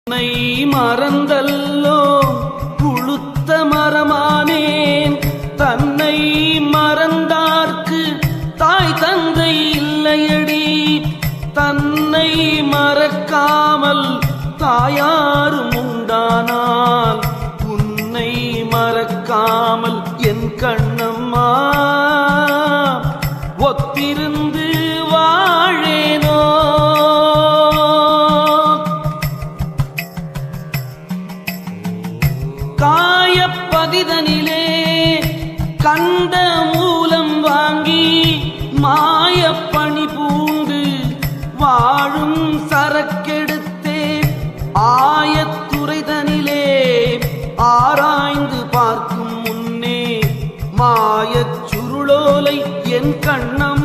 உன்னை மறந்தல்லோ புழுத்த மரமானேன். தன்னை மறந்தார்க்கு தாய் தந்தை இல்லையடி. தன்னை மறக்காமல் தாயாரும் உண்டானால் உன்னை மறக்காமல் என் கண்ணம்மா ஒத்திருந்து வாழேனோ. காயப்பதிதனிலே கண்ட மூலம் வாங்கி மாயப்பணி பூண்டு வாழும் சரக்கெடுத்தே ஆயத்துறைதனிலே ஆராய்ந்து பார்க்கும் முன்னே மாயச் சுருளோலை என் கண்ணம்